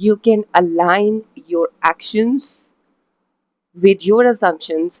you can align your actions with your assumptions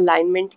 alignment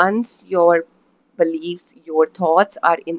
once your beliefs your thoughts are in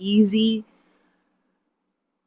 easy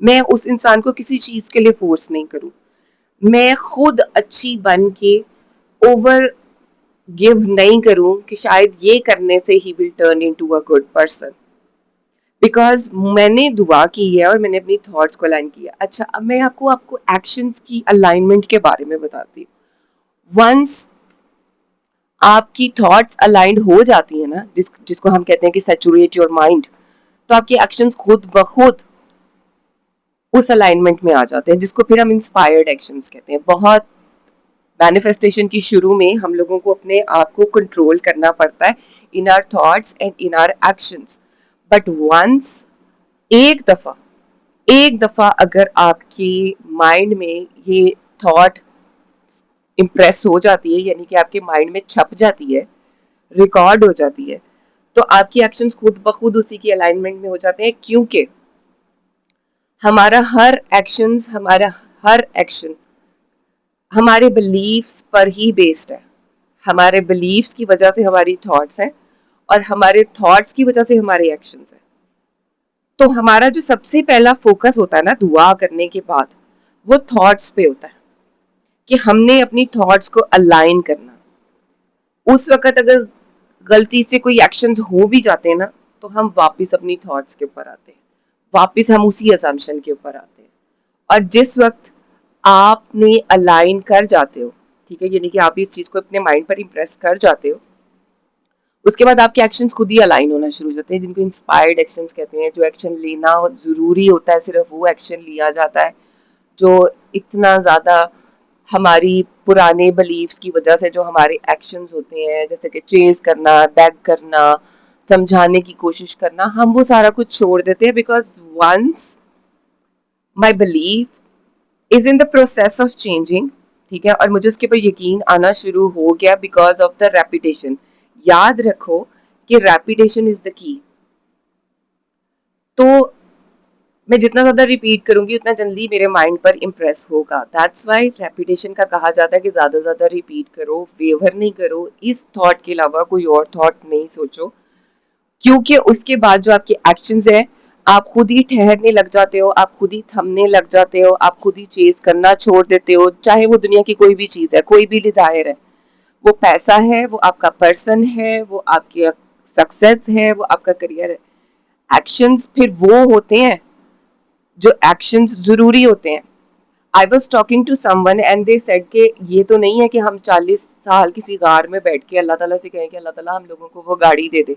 میں اس انسان کو کسی چیز کے لیے فورس نہیں کروں. میں خود اچھی بن کے اوور گیو نہیں کروں کہ شاید یہ کرنے سے ہی will turn into a good person. Because میں نے دعا کی ہے اور میں نے اپنی تھاٹس کو الائن کیا. اچھا اب میں آپ کو ایکشنز کی الائنمنٹ کے بارے میں بتاتی ہوں. ونس آپ کی تھاٹس الائنڈ ہو جاتی ہیں نا, جس کو ہم کہتے ہیں کہ سیچوریٹ یور مائنڈ, تو آپ کے ایکشنز خود بخود اس الائنمنٹ میں آ جاتے ہیں, جس کو پھر ہم انسپائرڈ ایکشنز کہتے ہیں. بہت مینیفیسٹیشن کی شروع میں ہم لوگوں کو اپنے آپ کو کنٹرول کرنا پڑتا ہے on our thoughts and on our actions. But once ایک دفعہ اگر آپ کی مائنڈ میں یہ تھاٹ امپریس ہو جاتی ہے, یعنی کہ آپ کے مائنڈ میں چھپ جاتی ہے, ریکارڈ ہو جاتی ہے, تو آپ کی ایکشنز خود بخود اسی کی الائنمنٹ میں ہو جاتے ہیں. کیونکہ ہمارا ہر ایکشن ہمارے بلیفز پر ہی بیسڈ ہے. ہمارے بلیفز کی وجہ سے ہماری تھاٹس ہیں اور ہمارے تھاٹس کی وجہ سے ہمارے ایکشنز ہیں. تو ہمارا جو سب سے پہلا فوکس ہوتا ہے نا دعا کرنے کے بعد, وہ تھاٹس پہ ہوتا ہے کہ ہم نے اپنی تھاٹس کو الائن کرنا. اس وقت اگر غلطی سے کوئی ایکشنز ہو بھی جاتے ہیں نا, تو ہم واپس اپنی تھاٹس کے اوپر آتے ہیں, واپس ہم اسی اسامپشن کے اوپر آتے ہیں. اور جس وقت آپ نے الائن کر جاتے ہو, ٹھیک ہے, یعنی کہ آپ اس چیز کو اپنے مائنڈ پر امپریس کر جاتے ہو, اس کے بعد آپ کے ایکشنز خود ہی الائن ہونا شروع ہو جاتے ہیں, جن کو انسپائرڈ ایکشنز کہتے ہیں. جو ایکشن لینا ضروری ہوتا ہے صرف وہ ایکشن لیا جاتا ہے, جو اتنا زیادہ ہماری پرانے بلیفز کی وجہ سے جو ہمارے ایکشنز ہوتے ہیں, جیسے کہ چیز کرنا, بیگ کرنا, سمجھانے کی کوشش کرنا, ہم وہ سارا کچھ چھوڑ دیتے ہیں. Because once my belief is in the process of changing, ٹھیک ہے, اور مجھے اس کے اوپر یقین آنا شروع ہو گیا بیکاز آف دا ریپیٹیشن. یاد رکھو کہ ریپیٹیشن از دا کی. تو میں جتنا زیادہ ریپیٹ کروں گی اتنا جلدی میرے مائنڈ پر امپریس ہوگا. دیٹس وائی ریپیٹیشن کا کہا جاتا ہے کہ زیادہ سے زیادہ ریپیٹ کرو, ویور نہیں کرو, اس تھاٹ کے علاوہ کوئی اور تھاٹ نہیں سوچو. کیونکہ اس کے بعد جو آپ کے ایکشنز ہیں, آپ خود ہی ٹھہرنے لگ جاتے ہو, آپ خود ہی تھمنے لگ جاتے ہو, آپ خود ہی چیز کرنا چھوڑ دیتے ہو. چاہے وہ دنیا کی کوئی بھی چیز ہے, کوئی بھی ڈیزائر ہے, وہ پیسہ ہے, وہ آپ کا پرسن ہے, وہ آپ کی سکسیس ہے, وہ آپ کا کریئر ہے. ایکشنز پھر وہ ہوتے ہیں جو ایکشنز ضروری ہوتے ہیں. I was talking to someone and they said کہ یہ تو نہیں ہے کہ ہم 40 سال کسی غار میں بیٹھ کے اللہ تعالیٰ سے کہیں کہ اللہ تعالیٰ ہم لوگوں کو وہ گاڑی دے دے,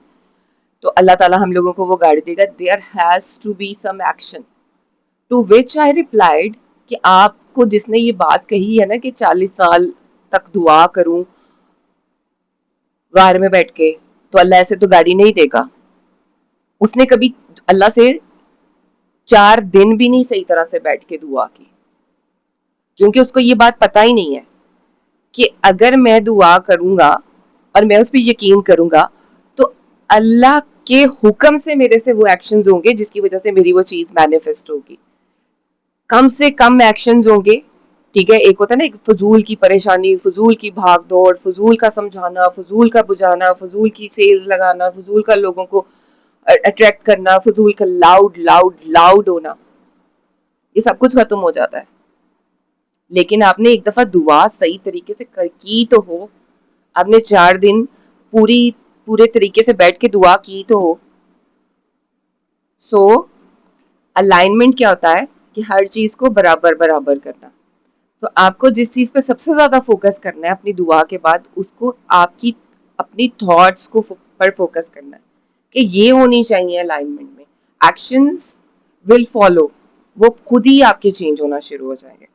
تو اللہ تعالیٰ ہم لوگوں کو وہ گاڑی دے گا. There has to be some action. To which I replied کہ آپ کو جس نے یہ بات کہی ہے نا کہ 40 سال تک دعا کروں غار میں بیٹھ کے, تو اللہ ایسے تو گاڑی نہیں دے گا. اس نے کبھی اللہ سے 4 دن بھی نہیں صحیح طرح سے بیٹھ کے دعا کی, کیونکہ اس کو یہ بات پتہ ہی نہیں ہے کہ اگر میں دعا کروں گا اور میں اس پہ یقین کروں گا تو اللہ کے حکم سے میرے سے وہ ایکشنز ہوں گے جس کی وجہ سے میری وہ چیز مینیفیسٹ ہوگی. کم سے کم ایکشنز ہوں گے, ٹھیک ہے. ایک ہوتا ہے نا ایک فضول کی پریشانی, فضول کی بھاگ دوڑ, فضول کا سمجھانا, فضول کا بجانا, فضول کی سیلز لگانا, فضول کا لوگوں کو اٹریکٹ کرنا, فضول کا لاؤڈ ہونا, یہ سب کچھ ختم ہو جاتا ہے. لیکن آپ نے ایک دفعہ دعا صحیح طریقے سے کی تو ہو, آپ نے 4 دن پورے طریقے سے بیٹھ کے دعا کی تو ہو. سو الائنمنٹ کیا ہوتا ہے کہ ہر چیز کو برابر کرنا. تو آپ کو جس چیز پہ سب سے زیادہ فوکس کرنا ہے اپنی دعا کے بعد, اس کو آپ کی اپنی تھاٹس کو پر فوکس کرنا ہے کہ یہ ہونی چاہیے الائنمنٹ میں. ایکشنز ول فالو, وہ خود ہی آپ کے چینج ہونا شروع ہو جائیں گے.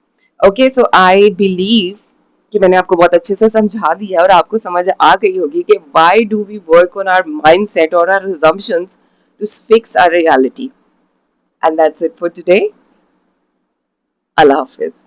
اوکے, سو آئی بلیو کہ میں نے آپ کو بہت اچھے سے سمجھا دیا اور آپ کو سمجھ آ گئی ہوگی کہ why do we work on our mind set اور our assumptions to fix our reality. And that's it for today. اللہ حافظ.